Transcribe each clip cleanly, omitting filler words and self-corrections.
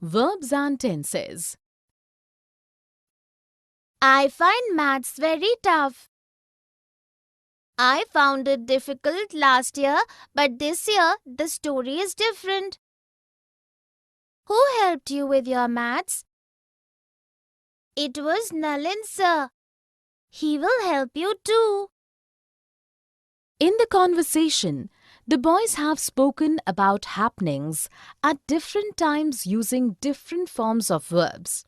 Verbs and Tenses. I find maths very tough. I found it difficult last year, but this year the story is different. Who helped you with your maths? It was Nalin sir. He will help you too. In the conversation, the boys have spoken about happenings at different times using different forms of verbs.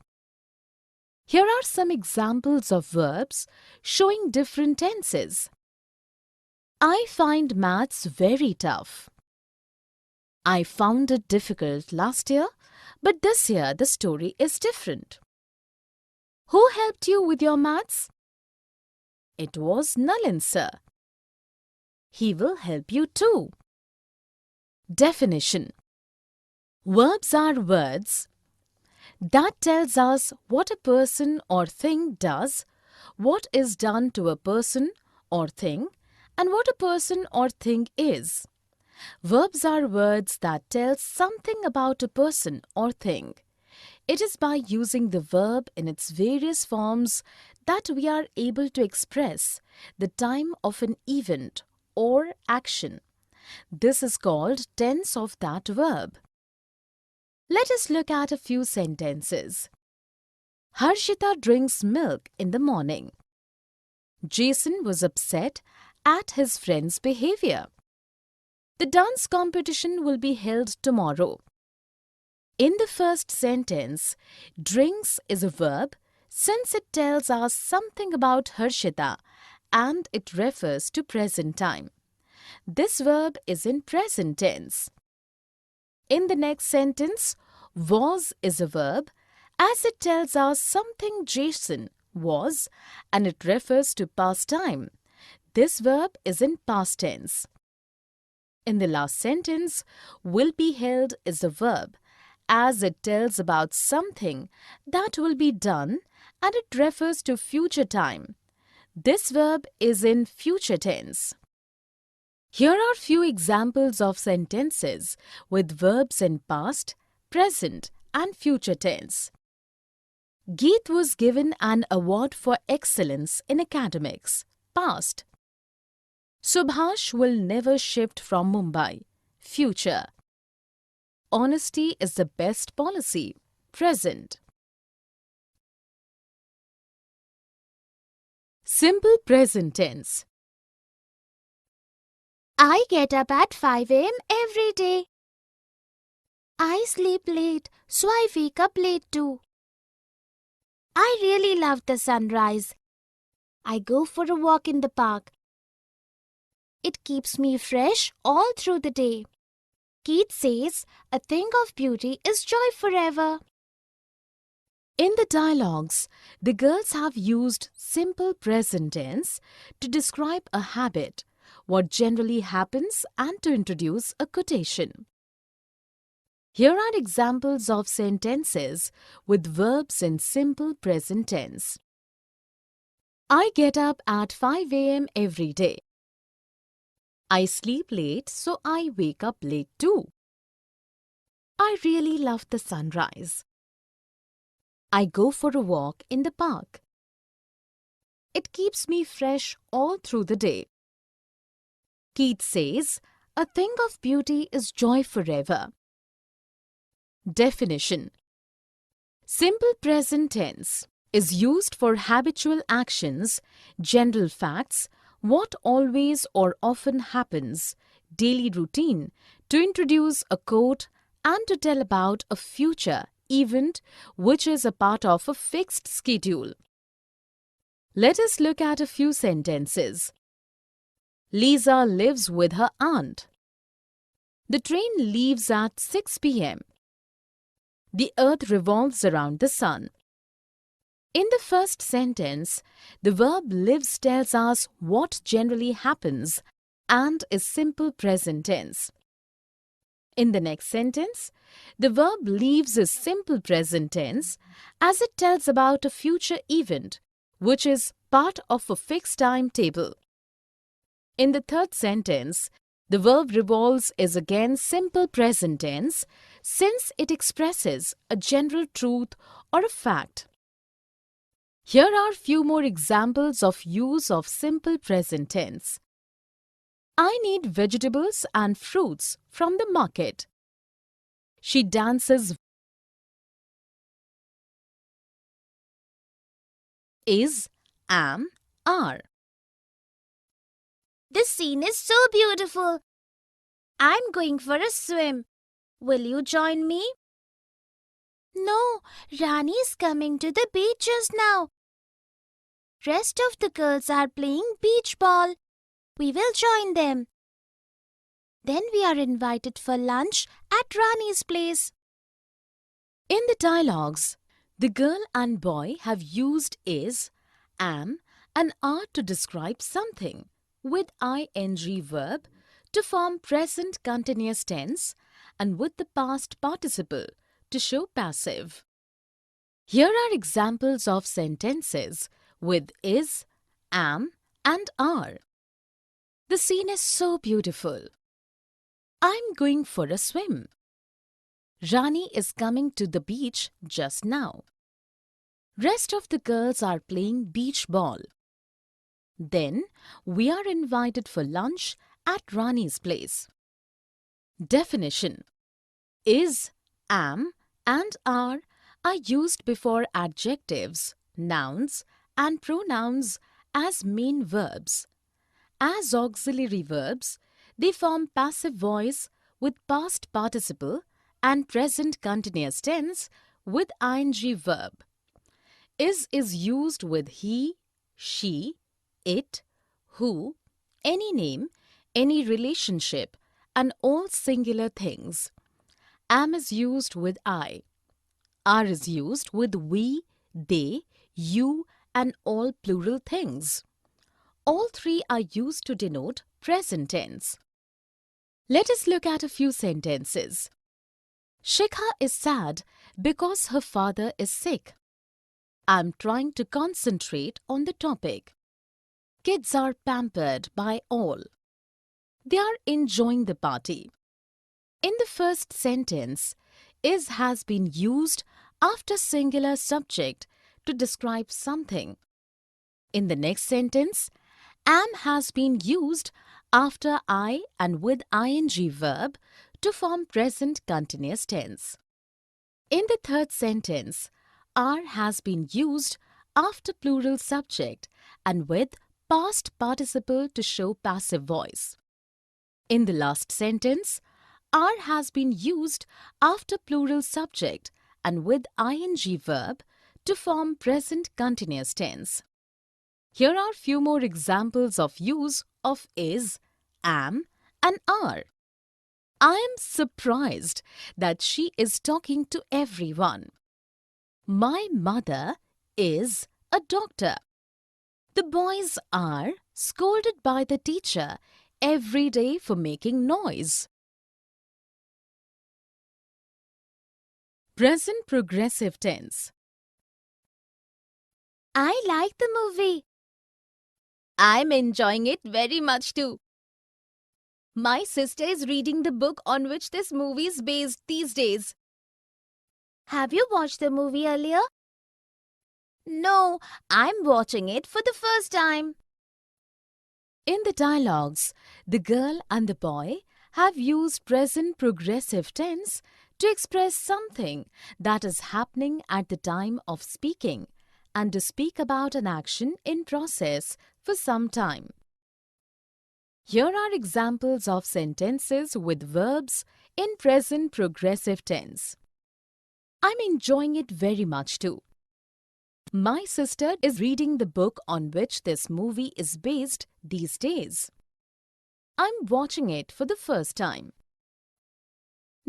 Here are some examples of verbs showing different tenses. I find maths very tough. I found it difficult last year, but this year the story is different. Who helped you with your maths? It was Nalin sir. He will help you too. Definition. Verbs are words that tells us what a person or thing does, what is done to a person or thing, and what a person or thing is. Verbs are words that tell something about a person or thing. It is by using the verb in its various forms that we are able to express the time of an event or action. This is called tense of that verb. Let us look at a few sentences. Harshita drinks milk in the morning. Jason was upset at his friend's behavior. The dance competition will be held tomorrow. In the first sentence, drinks is a verb since it tells us something about Harshita and it refers to present time. This verb is in present tense. In the next sentence, was is a verb as it tells us something Jason was and it refers to past time. This verb is in past tense. In the last sentence, will be held is a verb as it tells about something that will be done and it refers to future time. This verb is in future tense. Here are few examples of sentences with verbs in past, present and future tense. Geet was given an award for excellence in academics, past. Subhash will never shift from Mumbai, future. Honesty is the best policy, present. Simple present tense. I get up at 5 a.m. every day. I sleep late, so I wake up late too. I really love the sunrise. I go for a walk in the park. It keeps me fresh all through the day. Keats says, a thing of beauty is joy forever. In the dialogues, the girls have used simple present tense to describe a habit, what generally happens, and to introduce a quotation. Here are examples of sentences with verbs in simple present tense. I get up at 5 a.m. every day. I sleep late, so I wake up late too. I really love the sunrise. I go for a walk in the park. It keeps me fresh all through the day. Keats says, a thing of beauty is joy forever. Definition. Simple present tense is used for habitual actions, general facts, what always or often happens, daily routine, to introduce a quote and to tell about a future event which is a part of a fixed schedule. Let us look at a few sentences. Lisa lives with her aunt. The train leaves at 6 p.m. The earth revolves around the sun. In the first sentence, the verb lives tells us what generally happens and is simple present tense. In the next sentence, the verb leaves is simple present tense as it tells about a future event which is part of a fixed timetable. In the third sentence, the verb revolves is again simple present tense since it expresses a general truth or a fact. Here are few more examples of use of simple present tense. I need vegetables and fruits from the market. She dances. Is, am, are. This scene is so beautiful. I'm going for a swim. Will you join me? No, Rani is coming to the beach just now. Rest of the girls are playing beach ball. We will join them. Then we are invited for lunch at Rani's place. In the dialogues, the girl and boy have used is, am, and are to describe something with ing verb to form present continuous tense and with the past participle to show passive. Here are examples of sentences with is, am, and are. The scene is so beautiful. I'm going for a swim. Rani is coming to the beach just now. Rest of the girls are playing beach ball. Then we are invited for lunch at Rani's place. Definition: is, am, and are used before adjectives, nouns, and pronouns as main verbs. As auxiliary verbs, they form passive voice with past participle and present continuous tense with ing verb. Is used with he, she, it, who, any name, any relationship, and all singular things. Am is used with I. Are is used with we, they, you, and all plural things. All three are used to denote present tense. Let us look at a few sentences. Shikha is sad because her father is sick. I'm trying to concentrate on the topic. Kids are pampered by all. They are enjoying the party. In the first sentence, is has been used after singular subject to describe something. In the next sentence, am has been used after I and with ing verb to form present continuous tense. In the third sentence, are has been used after plural subject and with past participle to show passive voice. In the last sentence, are has been used after plural subject and with ing verb to form present continuous tense. Here are few more examples of use of is, am, and are. I am surprised that she is talking to everyone. My mother is a doctor. The boys are scolded by the teacher every day for making noise. Present progressive tense. I like the movie. I'm enjoying it very much too. My sister is reading the book on which this movie is based these days. Have you watched the movie earlier? No, I'm watching it for the first time. In the dialogues, the girl and the boy have used present progressive tense to express something that is happening at the time of speaking and to speak about an action in process for some time. Here are examples of sentences with verbs in present progressive tense. I'm enjoying it very much too. My sister is reading the book on which this movie is based these days. I'm watching it for the first time.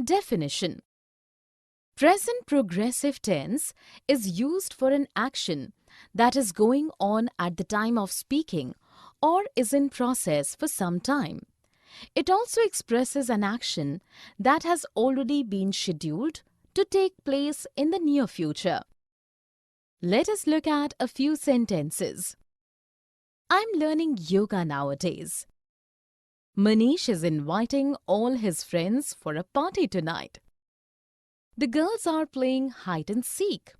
Definition: present progressive tense is used for an action that is going on at the time of speaking or is in process for some time. It also expresses an action that has already been scheduled to take place in the near future. Let us look at a few sentences. I'm learning yoga nowadays. Manish is inviting all his friends for a party tonight. The girls are playing hide and seek.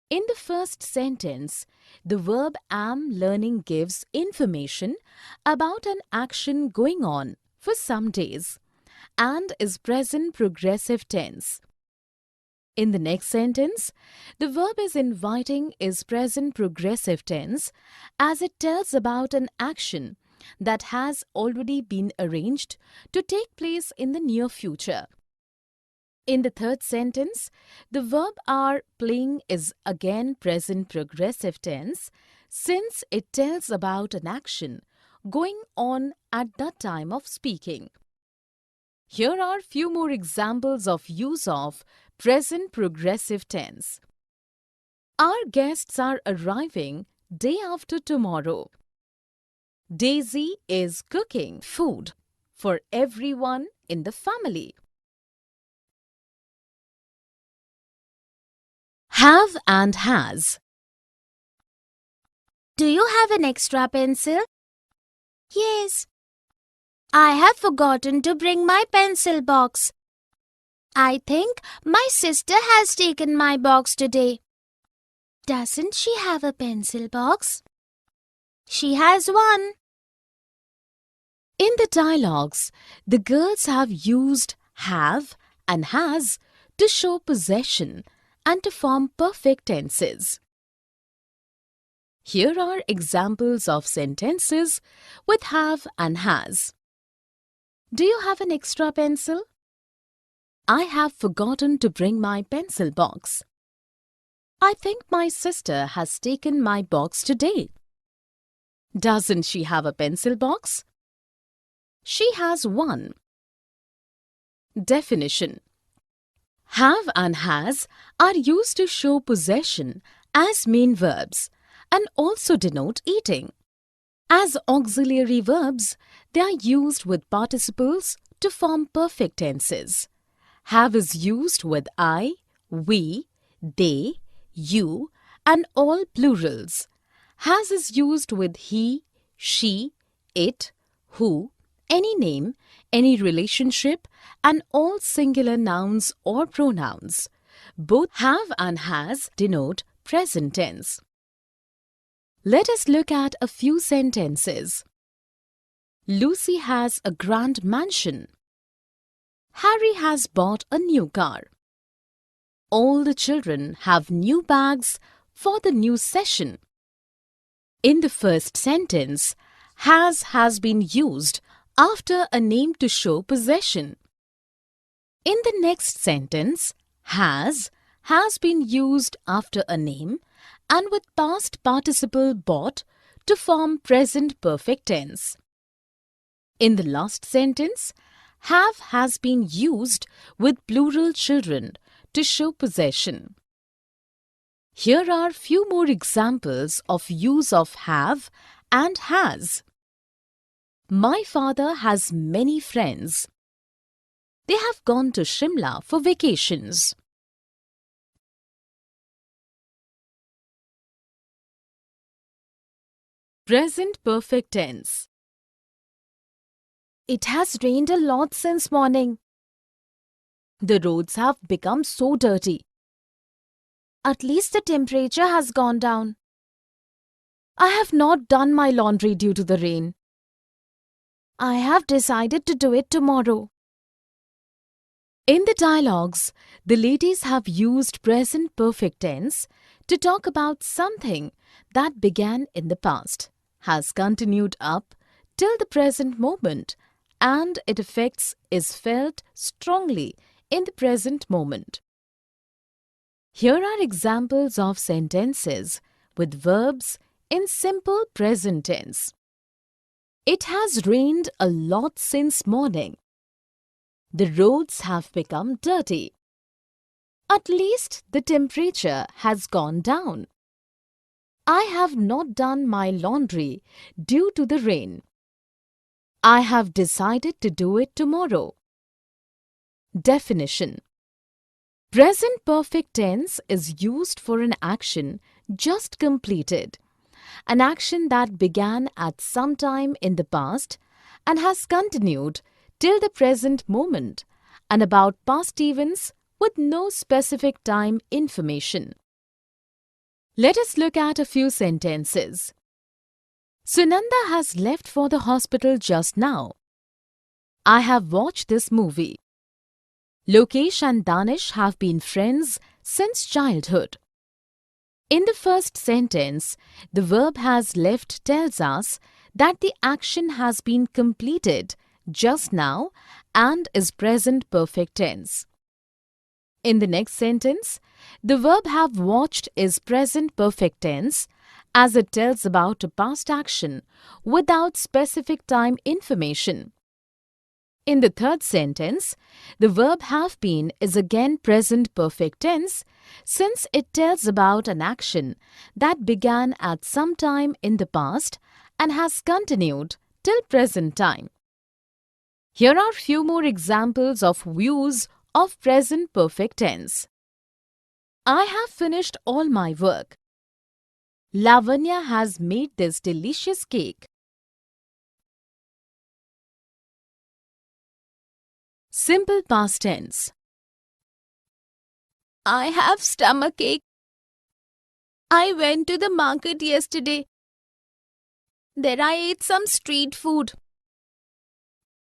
In the first sentence, the verb am learning gives information about an action going on for some days and is present progressive tense. In the next sentence, the verb is inviting is present progressive tense as it tells about an action that has already been arranged to take place in the near future. In the third sentence, the verb are playing is again present progressive tense since it tells about an action going on at the time of speaking. Here are few more examples of use of present progressive tense. Our guests are arriving day after tomorrow. Daisy is cooking food for everyone in the family. Have and has. Do you have an extra pencil? Yes. I have forgotten to bring my pencil box. I think my sister has taken my box today. Doesn't she have a pencil box? She has one. In the dialogues, the girls have used have and has to show possession and to form perfect tenses. Here are examples of sentences with have and has. Do you have an extra pencil? I have forgotten to bring my pencil box. I think my sister has taken my box today. Doesn't she have a pencil box? She has one. Definition. Have and has are used to show possession as main verbs and also denote eating. As auxiliary verbs, they are used with participles to form perfect tenses. Have is used with I, we, they, you, and all plurals. Has is used with he, she, it, who, any name, any relationship, and all singular nouns or pronouns. Both have and has denote present tense. Let us look at a few sentences. Lucy has a grand mansion. Harry has bought a new car. All the children have new bags for the new session. In the first sentence, has been used after a name to show possession. In the next sentence, has been used after a name and with past participle bought to form present perfect tense. In the last sentence, has been used with plural children to show possession. Here are few more examples of use of have and has. My father has many friends. They have gone to Shimla for vacations. Present perfect tense. It has rained a lot since morning. The roads have become so dirty. At least the temperature has gone down. I have not done my laundry due to the rain. I have decided to do it tomorrow. In the dialogues, the ladies have used present perfect tense to talk about something that began in the past, has continued up till the present moment, and its effects is felt strongly in the present moment. Here are examples of sentences with verbs in simple present tense. It has rained a lot since morning. The roads have become dirty. At least the temperature has gone down. I have not done my laundry due to the rain. I have decided to do it tomorrow. Definition. Present perfect tense is used for an action just completed, an action that began at some time in the past and has continued till the present moment, and about past events with no specific time information. Let us look at a few sentences. Sunanda has left for the hospital just now. I have watched this movie. Lokesh and Danish have been friends since childhood. In the first sentence, the verb has left tells us that the action has been completed just now and is present perfect tense. In the next sentence, the verb have watched is present perfect tense as it tells about a past action without specific time information. In the third sentence, the verb have been is again present perfect tense since it tells about an action that began at some time in the past and has continued till present time. Here are few more examples of use of present perfect tense. I have finished all my work. Lavanya has made this delicious cake. Simple past tense. I have stomachache. I went to the market yesterday. There I ate some street food.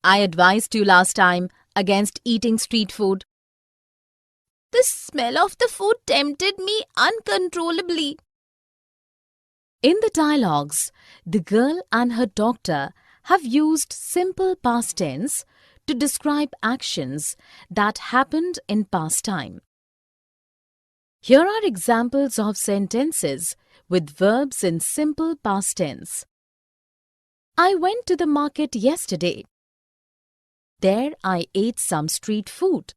I advised you last time against eating street food. The smell of the food tempted me uncontrollably. In the dialogues, the girl and her doctor have used simple past tense to describe actions that happened in past time. Here are examples of sentences with verbs in simple past tense. I went to the market yesterday. There I ate some street food.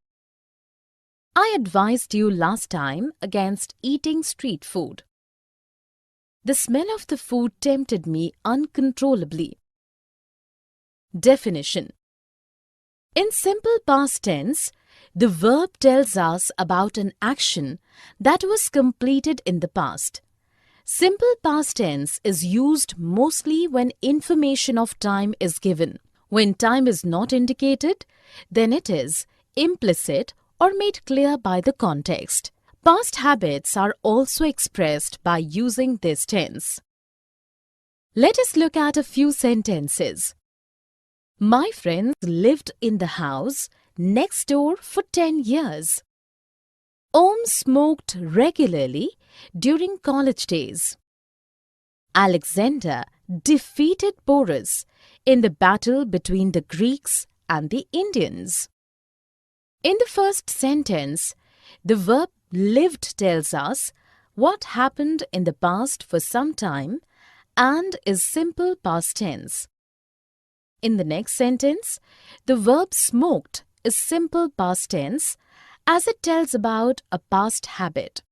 I advised you last time against eating street food. The smell of the food tempted me uncontrollably. Definition. In simple past tense, the verb tells us about an action that was completed in the past. Simple past tense is used mostly when information of time is given. When time is not indicated, then it is implicit or made clear by the context. Past habits are also expressed by using this tense. Let us look at a few sentences. My friends lived in the house next door for 10 years. Om smoked regularly during college days. Alexander defeated Porus in the battle between the Greeks and the Indians. In the first sentence, the verb lived tells us what happened in the past for some time and is simple past tense. In the next sentence, the verb smoked is simple past tense as it tells about a past habit.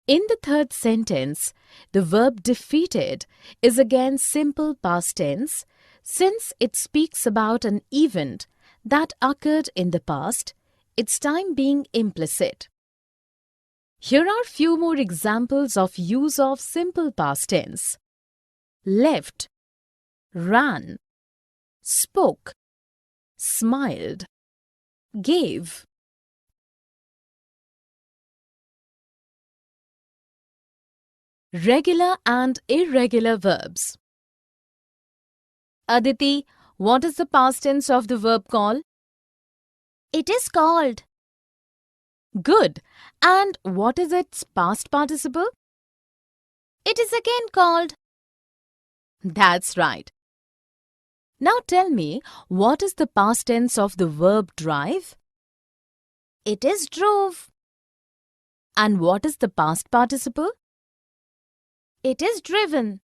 In the third sentence, the verb defeated is again simple past tense since it speaks about an event that occurred in the past, its time being implicit. Here are few more examples of use of simple past tense. Left, ran, spoke, smiled, gave. Regular and irregular verbs. Aditi, what is the past tense of the verb call? It is called. Good. And what is its past participle? It is again called. That's right. Now tell me, what is the past tense of the verb drive? It is drove. And what is the past participle? It is driven.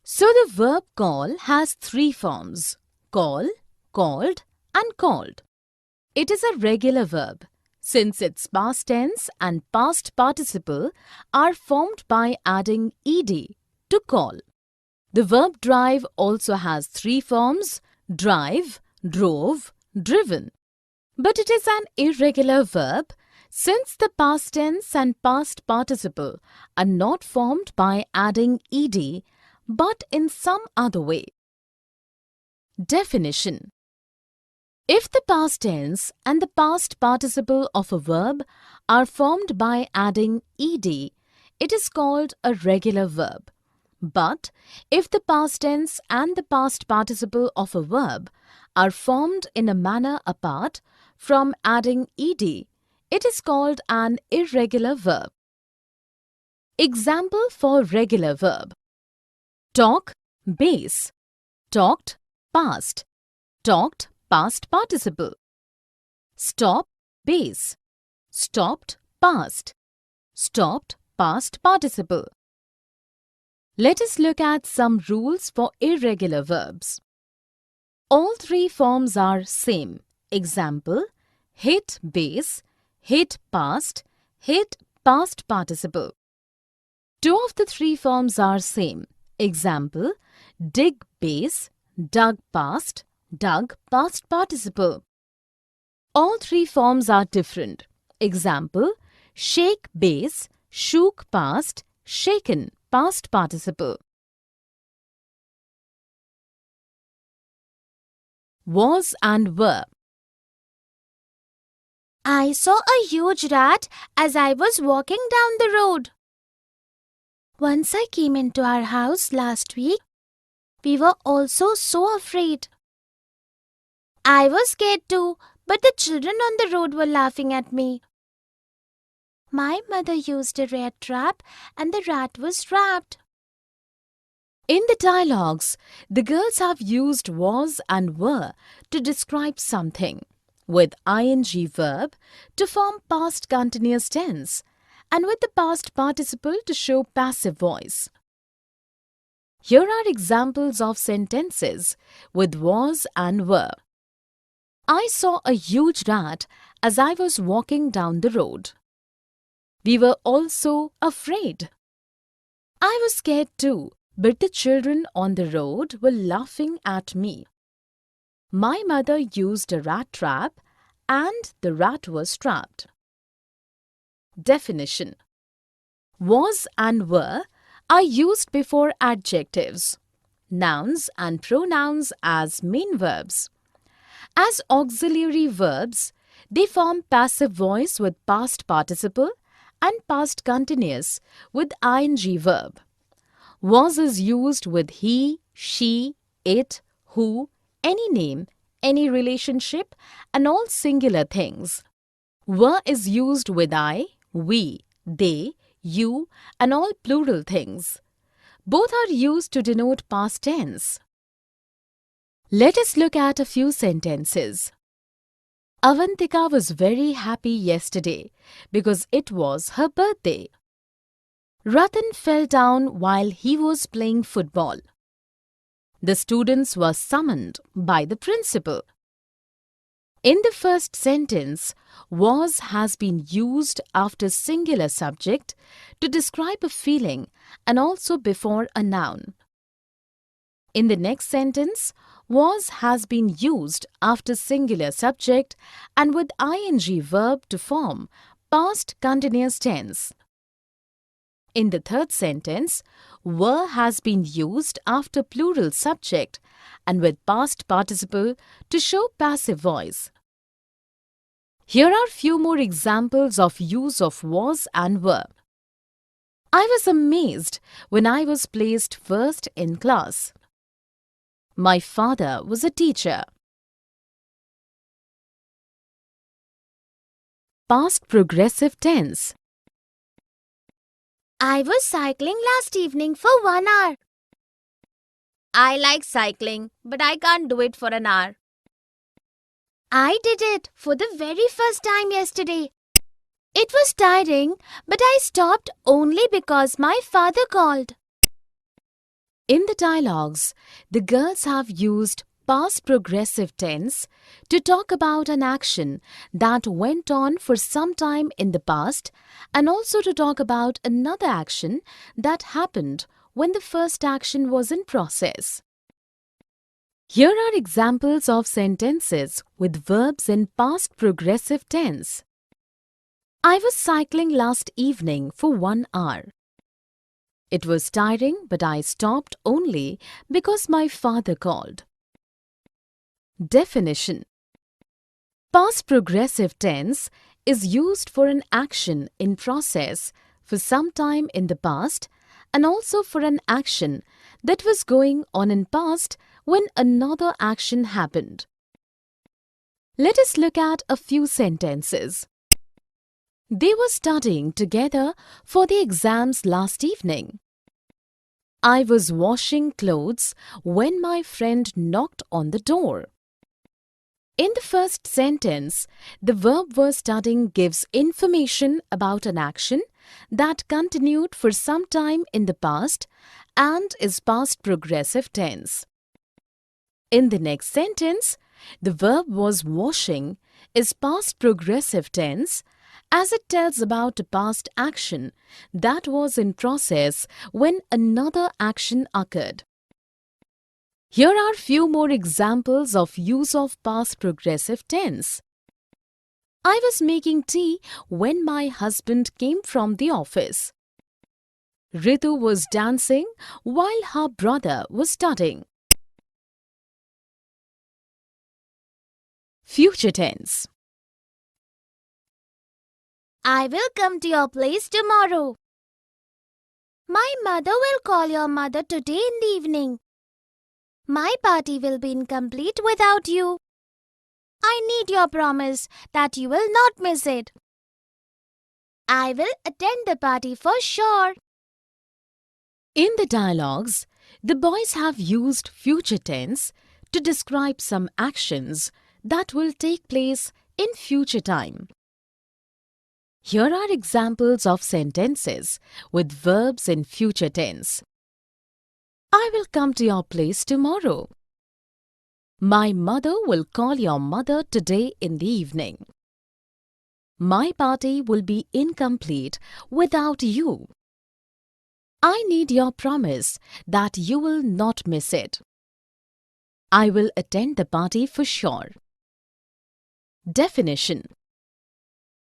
So the verb call has three forms: call, called, and called. It is a regular verb since its past tense and past participle are formed by adding ed to call. The verb drive also has three forms: drive, drove, driven. But it is an irregular verb since the past tense and past participle are not formed by adding ed but in some other way. Definition. If the past tense and the past participle of a verb are formed by adding ed, it is called a regular verb. But if the past tense and the past participle of a verb are formed in a manner apart from adding ed, it is called an irregular verb. Example for regular verb: talk, base; talked, past; talked, past participle; stop, base; stopped, past; stopped, past participle. Let us look at some rules for irregular verbs. All three forms are same. Example: hit, base; hit, past; hit, past participle. Two of the three forms are same. Example: dig, base; dug, past; dug, past participle. All three forms are different. Example: shake, base; shook, past; shaken, past participle. Was and were. I saw a huge rat as I was walking down the road. Once I came into our house last week, we were also so afraid. I was scared too, but the children on the road were laughing at me. My mother used a rat trap and the rat was trapped. In the dialogues, the girls have used was and were to describe something, with ing verb to form past continuous tense and with the past participle to show passive voice. Here are examples of sentences with was and were. I saw a huge rat as I was walking down the road. We were also afraid. I was scared too, but the children on the road were laughing at me. My mother used a rat trap and the rat was trapped. Definition: was and were are used before adjectives, nouns and pronouns as main verbs. As auxiliary verbs, they form passive voice with past participle and past continuous with ing verb. Was is used with he, she, it, who, any name, any relationship, and all singular things. Were is used with I, we, they, you, and all plural things. Both are used to denote past tense. Let us look at a few sentences. Avantika was very happy yesterday because it was her birthday. Ratan fell down while he was playing football. The students were summoned by the principal. In the first sentence, was has been used after singular subject to describe a feeling and also before a noun. In the next sentence, was has been used after singular subject and with ing verb to form past continuous tense. In the third sentence, were has been used after plural subject and with past participle to show passive voice. Here are few more examples of use of was and were. I was amazed when I was placed first in class. My father was a teacher. Past progressive tense. I was cycling last evening for 1 hour. I like cycling, but I can't do it for an hour. I did it for the very first time yesterday. It was tiring, but I stopped only because my father called. In the dialogues, the girls have used past progressive tense to talk about an action that went on for some time in the past and also to talk about another action that happened when the first action was in process. Here are examples of sentences with verbs in past progressive tense. I was cycling last evening for 1 hour. It was tiring, but I stopped only because my father called. Definition: Past progressive tense is used for an action in process for some time in the past and also for an action that was going on in past when another action happened. Let us look at a few sentences. They were studying together for the exams last evening. I was washing clothes when my friend knocked on the door. In the first sentence, the verb "were studying" gives information about an action that continued for some time in the past and is past progressive tense. In the next sentence, the verb "was washing" is past progressive tense as it tells about a past action that was in process when another action occurred. Here are few more examples of use of past progressive tense. I was making tea when my husband came from the office. Ritu was dancing while her brother was studying. Future tense. I will come to your place tomorrow. My mother will call your mother today in the evening. My party will be incomplete without you. I need your promise that you will not miss it. I will attend the party for sure. In the dialogues, the boys have used future tense to describe some actions that will take place in future time. Here are examples of sentences with verbs in future tense. I will come to your place tomorrow. My mother will call your mother today in the evening. My party will be incomplete without you. I need your promise that you will not miss it. I will attend the party for sure. Definition.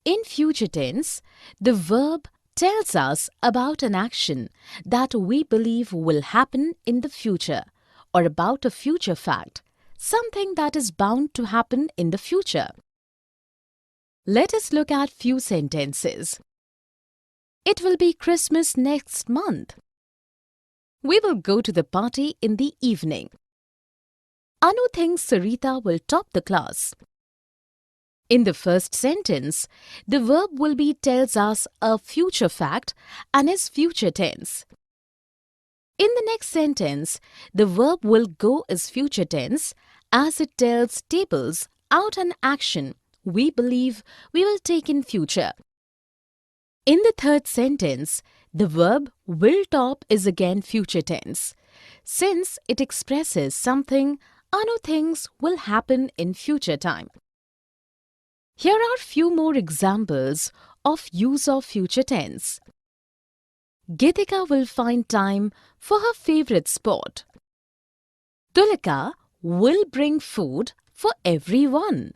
In future tense, the verb tells us about an action that we believe will happen in the future or about a future fact, something that is bound to happen in the future. Let us look at few sentences. It will be Christmas next month. We will go to the party in the evening. Anu thinks Sarita will top the class. In the first sentence, the verb will be tells us a future fact and is future tense. In the next sentence, the verb will go is future tense as it tells tables out an action we believe we will take in future. In the third sentence, the verb will top is again future tense since it expresses something Anu thinks will happen in future time. Here are few more examples of use of future tense. Geetika will find time for her favorite sport. Tulika will bring food for everyone.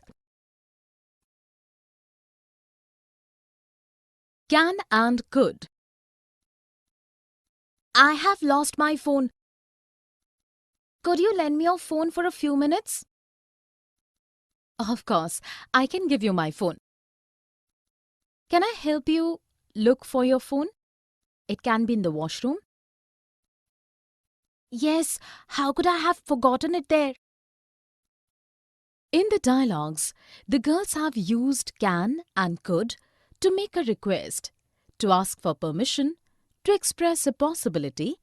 Can and could. I have lost my phone. Could you lend me your phone for a few minutes? Of course, I can give you my phone. Can I help you look for your phone? It can be in the washroom. Yes, how could I have forgotten it there? In the dialogues, the girls have used can and could to make a request, to ask for permission, to express a possibility,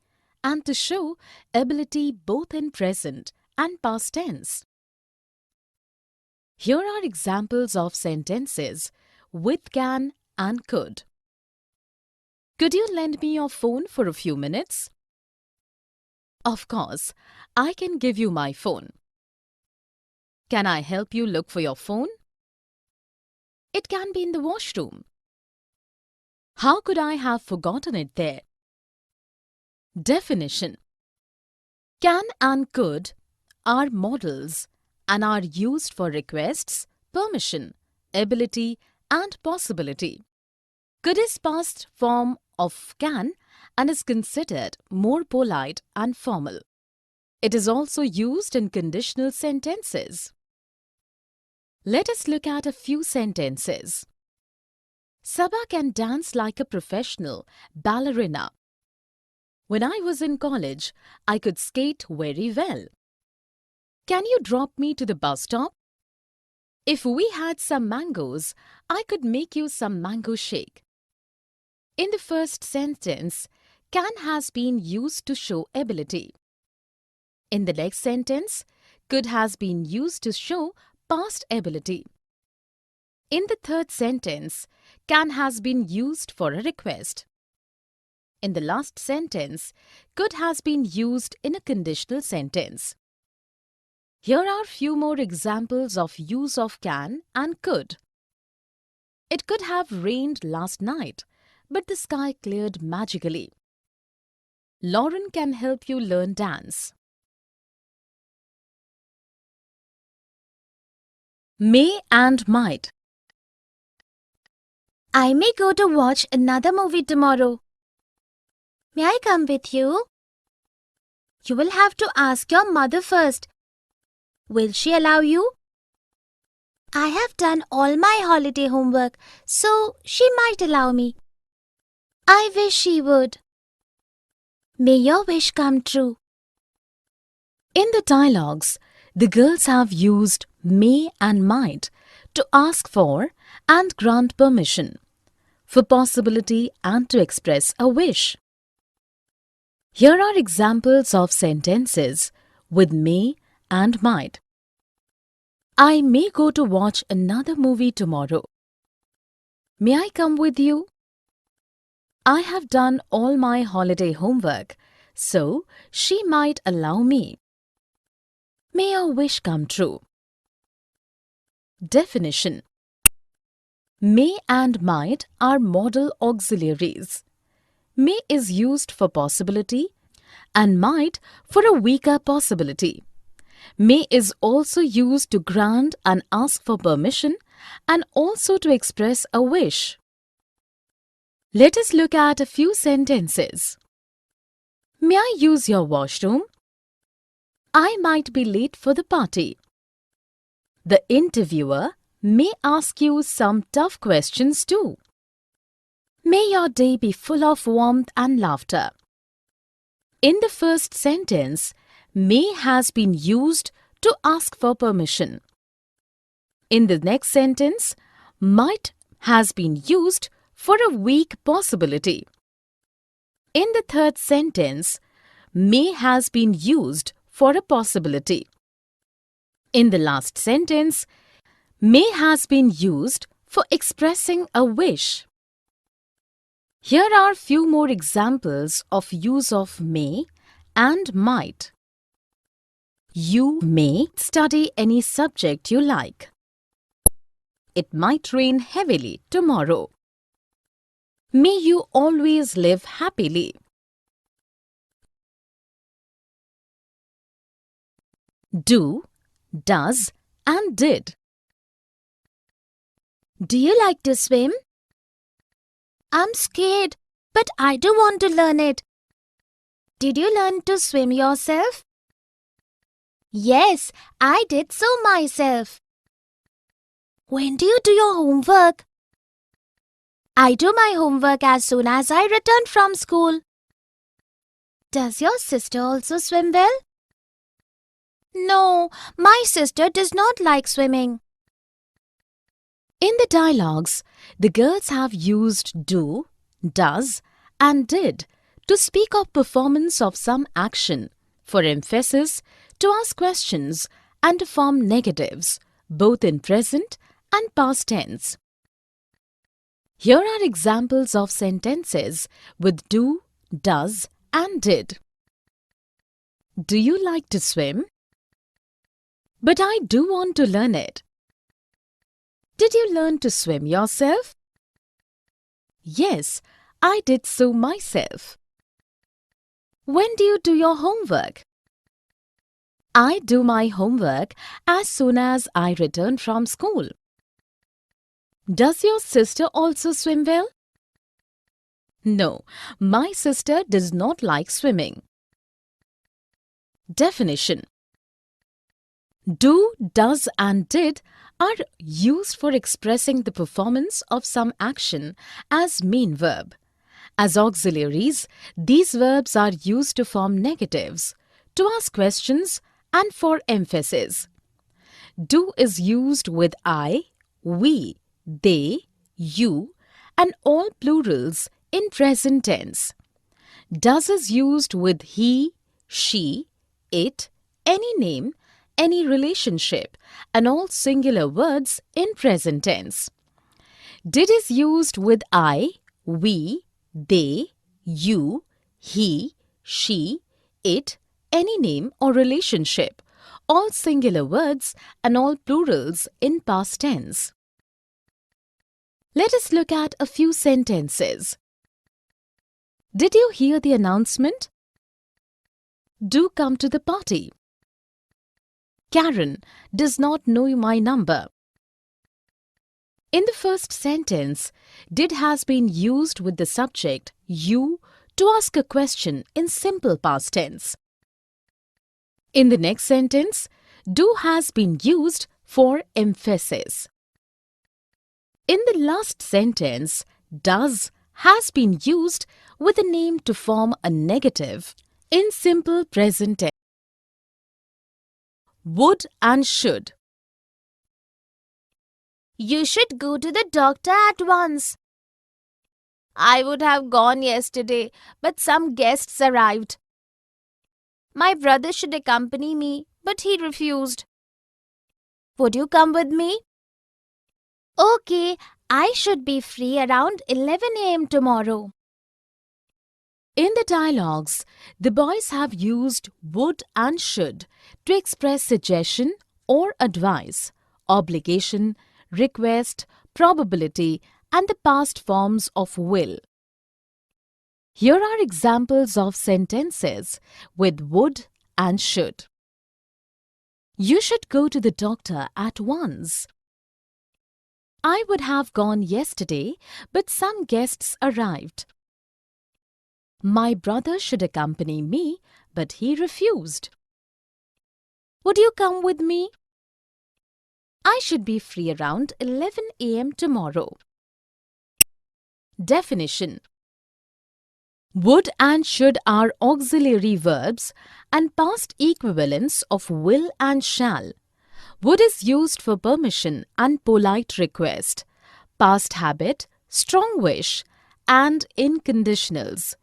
and to show ability both in present and past tense. Here are examples of sentences with can and could. Could you lend me your phone for a few minutes? Of course, I can give you my phone. Can I help you look for your phone? It can be in the washroom. How could I have forgotten it there? Definition. Can and could are modals and are used for requests, permission, ability, and possibility. Could is past form of can and is considered more polite and formal. It is also used in conditional sentences. Let us look at a few sentences. Sabha can dance like a professional ballerina. When I was in college, I could skate very well. Can you drop me to the bus stop? If we had some mangoes, I could make you some mango shake. In the first sentence, can has been used to show ability. In the next sentence, could has been used to show past ability. In the third sentence, can has been used for a request. In the last sentence, could has been used in a conditional sentence. Here are few more examples of use of can and could. It could have rained last night, but the sky cleared magically. Lauren can help you learn dance. May and might. I may go to watch another movie tomorrow. May I come with you? You will have to ask your mother first. Will she allow you? I have done all my holiday homework, so she might allow me. I wish she would. May your wish come true. In the dialogues, the girls have used may and might to ask for and grant permission, for possibility and to express a wish. Here are examples of sentences with may and might. I may go to watch another movie tomorrow. May I come with you? I have done all my holiday homework, so she might allow me. May your wish come true. Definition. May and might are modal auxiliaries. May is used for possibility and might for a weaker possibility. May is also used to grant and ask for permission and also to express a wish. Let us look at a few sentences. May I use your washroom? I might be late for the party. The interviewer may ask you some tough questions too. May your day be full of warmth and laughter. In the first sentence, may has been used to ask for permission. In the next sentence, might has been used for a weak possibility. In the third sentence, may has been used for a possibility. In the last sentence, may has been used for expressing a wish. Here are few more examples of use of may and might. You may study any subject you like. It might rain heavily tomorrow. May you always live happily. Do, does, and did. Do you like to swim? I'm scared, but I do want to learn it. Did you learn to swim yourself? Yes, I did so myself. When do you do your homework? I do my homework as soon as I return from school. Does your sister also swim well? No, my sister does not like swimming. In the dialogues, the girls have used do, does, and did to speak of performance of some action, for emphasis, to ask questions, and to form negatives, both in present and past tense. Here are examples of sentences with do, does, and did. Do you like to swim? But I do want to learn it. Did you learn to swim yourself? Yes, I did so myself. When do you do your homework? I do my homework as soon as I return from school. Does your sister also swim well? No, my sister does not like swimming. Definition. Do, does, and did are used for expressing the performance of some action as main verb. As auxiliaries, these verbs are used to form negatives, to ask questions, and for emphasis. Do is used with I, we, they, you, and all plurals in present tense. Does is used with he, she, it, any name, any relationship, and all singular words in present tense. Did is used with I, we, they, you, he, she, it, any name or relationship, all singular words and all plurals in past tense. Let us look at a few sentences. Did you hear the announcement? Do come to the party. Karen does not know my number. In the first sentence, did has been used with the subject you to ask a question in simple past tense. In the next sentence, do has been used for emphasis. In the last sentence, does has been used with a name to form a negative in simple present tense. Would and should. You should go to the doctor at once. I would have gone yesterday, but some guests arrived. My brother should accompany me, but he refused. Would you come with me? Okay, I should be free around 11 a.m. tomorrow. In the dialogues, the boys have used would and should to express suggestion or advice, obligation, request, probability, and the past forms of will. Here are examples of sentences with would and should. You should go to the doctor at once. I would have gone yesterday, but some guests arrived. My brother should accompany me, but he refused. Would you come with me? I should be free around 11 a.m. tomorrow. Definition. Would and should are auxiliary verbs and past equivalents of will and shall. Would is used for permission and polite request, past habit, strong wish, and in conditionals.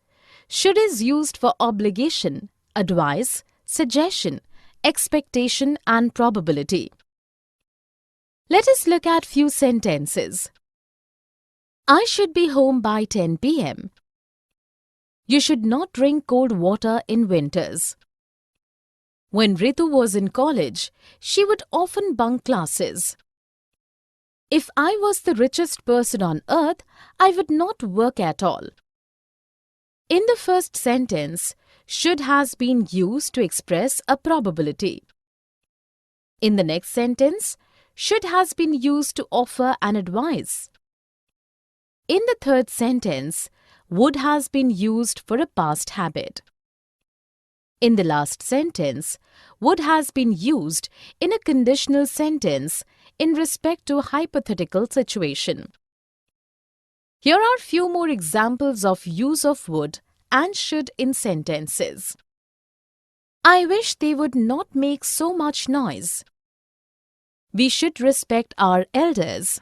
Should is used for obligation, advice, suggestion, expectation, and probability. Let us look at few sentences. I should be home by 10 p.m. You should not drink cold water in winters. When Ritu was in college, she would often bunk classes. If I was the richest person on earth, I would not work at all. In the first sentence, should has been used to express a probability. In the next sentence, should has been used to offer an advice. In the third sentence, would has been used for a past habit. In the last sentence, would has been used in a conditional sentence in respect to a hypothetical situation. Here are few more examples of use of would and should in sentences. I wish they would not make so much noise. We should respect our elders.